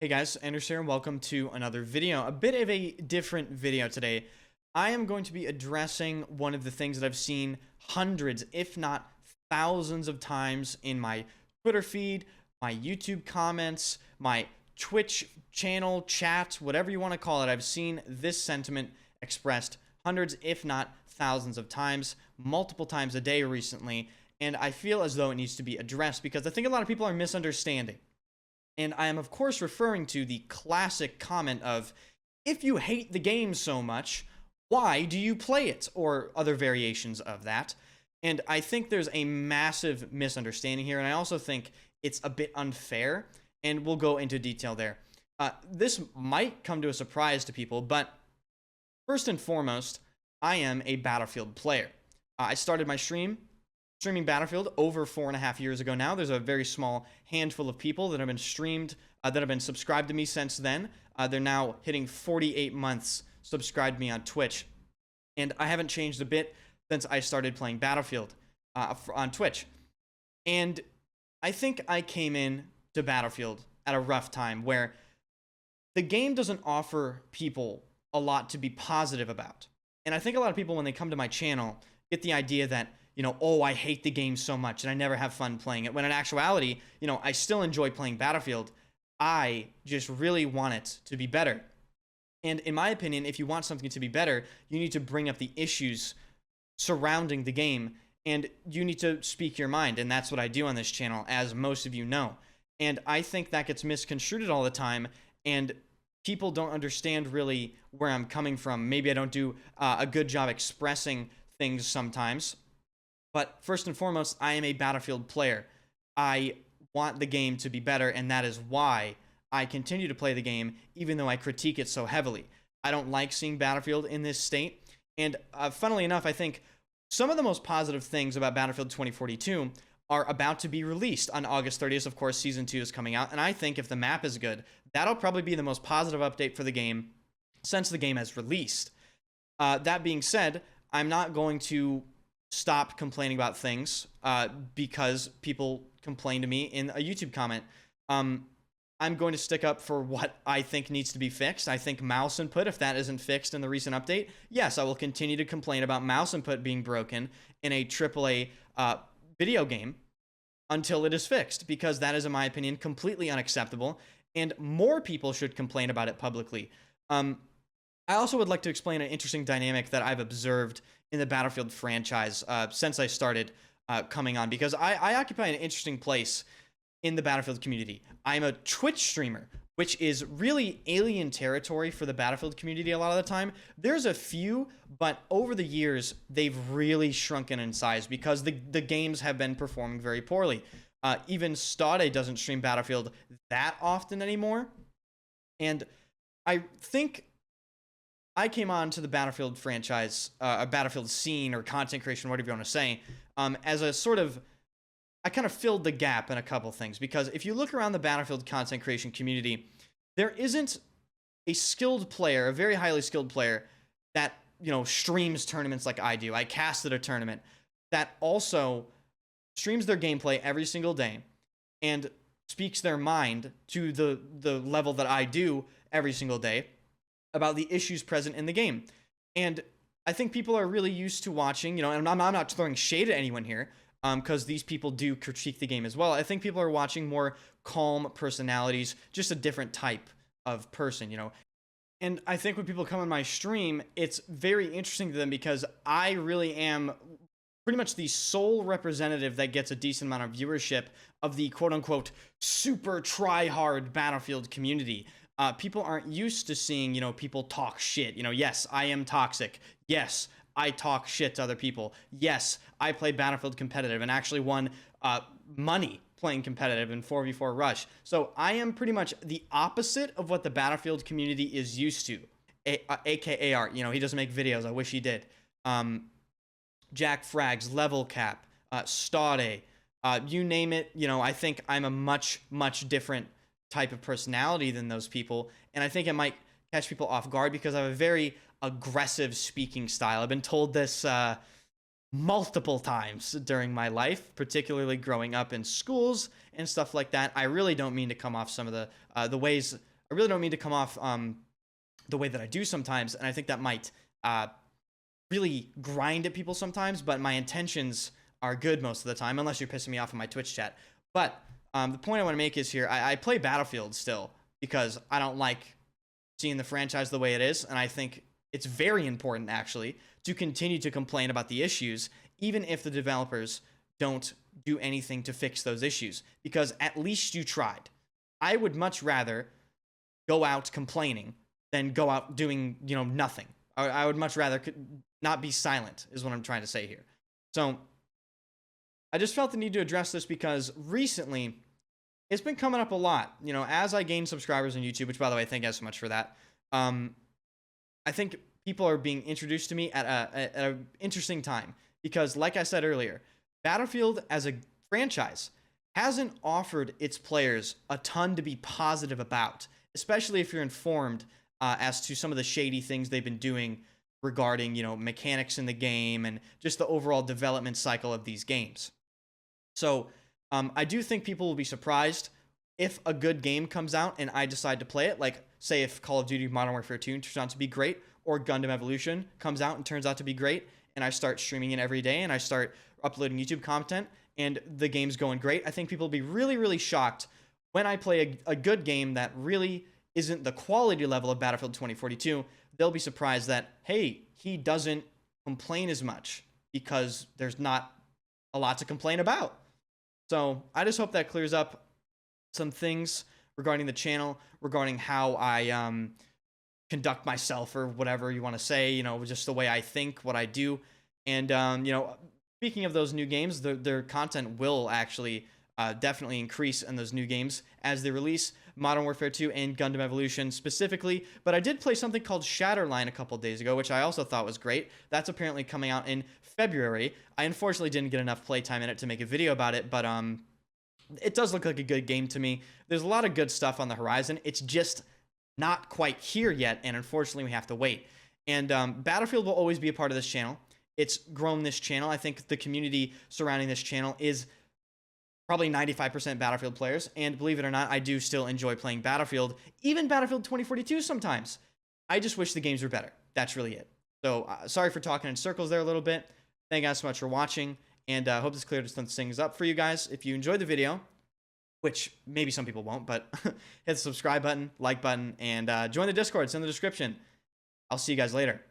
Hey guys, Anders here, and welcome to another video. A bit of a different video today. I am going to be addressing one of the things that I've seen hundreds, if not thousands of times in my Twitter feed, my YouTube comments, my Twitch channel, chat, whatever you want to call it. I've seen this sentiment expressed hundreds, if not thousands of times, multiple times a day recently, and I feel as though it needs to be addressed because I think a lot of people are misunderstanding. And I am, of course, referring to the classic comment of, if you hate the game so much, why do you play it? Or other variations of that. And I think there's a massive misunderstanding here, and I also think it's a bit unfair, and we'll go into detail there. This might come to a surprise to people, but first and foremost, I am a Battlefield player. I started my streaming Battlefield over 4.5 years ago now. There's a very small handful of people that have been subscribed to me since then. They're now hitting 48 months subscribed to me on Twitch. And I haven't changed a bit since I started playing Battlefield on Twitch. And I think I came in to Battlefield at a rough time where the game doesn't offer people a lot to be positive about. And I think a lot of people, when they come to my channel, get the idea that, oh, I hate the game so much and I never have fun playing it. When in actuality, I still enjoy playing Battlefield. I just really want it to be better. And in my opinion, if you want something to be better, you need to bring up the issues surrounding the game and you need to speak your mind. And that's what I do on this channel, as most of you know. And I think that gets misconstrued all the time. And people don't understand really where I'm coming from. Maybe I don't do a good job expressing things sometimes. But first and foremost, I am a Battlefield player. I want the game to be better, and that is why I continue to play the game, even though I critique it so heavily. I don't like seeing Battlefield in this state. And funnily enough, I think some of the most positive things about Battlefield 2042 are about to be released on August 30th. Of course, Season 2 is coming out, and I think if the map is good, that'll probably be the most positive update for the game since the game has released. That being said, I'm not going to stop complaining about things because people complain to me in a YouTube comment. I'm going to stick up for what I think needs to be fixed. I think mouse input, if that isn't fixed in the recent update, yes, I will continue to complain about mouse input being broken in a AAA video game until it is fixed, because that is, in my opinion, completely unacceptable, and more people should complain about it publicly. I also would like to explain an interesting dynamic that I've observed in the Battlefield franchise since I started coming on, because I occupy an interesting place in the Battlefield community. I'm a Twitch streamer, which is really alien territory for the Battlefield community a lot of the time. There's a few, but over the years, they've really shrunken in size because the games have been performing very poorly. Even Stade doesn't stream Battlefield that often anymore. And I think I came on to the Battlefield franchise, a Battlefield scene or content creation, whatever you want to say, as a sort of, I kind of filled the gap in a couple things, because if you look around the Battlefield content creation community, there isn't a skilled player, a very highly skilled player that, streams tournaments like I do. I casted a tournament that also streams their gameplay every single day and speaks their mind to the level that I do every single day about the issues present in the game. And I think people are really used to watching, and I'm not throwing shade at anyone here, because these people do critique the game as well. I think people are watching more calm personalities, just a different type of person, And I think when people come on my stream, it's very interesting to them because I really am pretty much the sole representative that gets a decent amount of viewership of the quote-unquote super try-hard Battlefield community. People aren't used to seeing, people talk shit. Yes, I am toxic. Yes, I talk shit to other people. Yes, I play Battlefield competitive and actually won money playing competitive in 4v4 Rush. So I am pretty much the opposite of what the Battlefield community is used to. AKAR, he doesn't make videos. I wish he did. Jack Frags, Level Cap, Stade, you name it. I think I'm a much, much different type of personality than those people, and I think it might catch people off guard because I have a very aggressive speaking style. I've been told this multiple times during my life, particularly growing up in schools and stuff like that. I really don't mean to come off some of the ways I really don't mean to come off the way that I do sometimes, and I think that might really grind at people sometimes, but my intentions are good most of the time, unless you're pissing me off in my Twitch chat. But the point I want to make is here, I play Battlefield still because I don't like seeing the franchise the way it is, and I think it's very important, actually, to continue to complain about the issues, even if the developers don't do anything to fix those issues, because at least you tried. I would much rather go out complaining than go out doing, you know, nothing. I would much rather not be silent, is what I'm trying to say here. So I just felt the need to address this because recently it's been coming up a lot. You know, as I gain subscribers on YouTube, which, by the way, thank you guys so much for that. I think people are being introduced to me at an interesting time because, like I said earlier, Battlefield as a franchise hasn't offered its players a ton to be positive about, especially if you're informed as to some of the shady things they've been doing regarding, you know, mechanics in the game and just the overall development cycle of these games. So I do think people will be surprised if a good game comes out and I decide to play it. Like, say if Call of Duty Modern Warfare 2 turns out to be great, or Gundam Evolution comes out and turns out to be great, and I start streaming it every day and I start uploading YouTube content and the game's going great, I think people will be really, really shocked when I play a good game that really isn't the quality level of Battlefield 2042. They'll be surprised that, hey, he doesn't complain as much because there's not a lot to complain about. So I just hope that clears up some things regarding the channel, regarding how I conduct myself, or whatever you want to say, you know, just the way I think, what I do. And, you know, speaking of those new games, their content will actually definitely increase in those new games as they release Modern Warfare 2 and Gundam Evolution specifically. But I did play something called Shatterline a couple days ago, which I also thought was great. That's apparently coming out in February. I unfortunately didn't get enough playtime in it to make a video about it, but it does look like a good game to me. There's a lot of good stuff on the horizon. It's just not quite here yet, and unfortunately we have to wait. And Battlefield will always be a part of this channel. It's grown this channel. I think the community surrounding this channel is probably 95% Battlefield players, and believe it or not, I do still enjoy playing Battlefield, even Battlefield 2042 sometimes. I just wish the games were better. That's really it. So sorry for talking in circles there a little bit. Thank you guys so much for watching, and I hope this cleared some things up for you guys. If you enjoyed the video, which maybe some people won't, but hit the subscribe button, like button, and join the Discord. It's in the description. I'll see you guys later.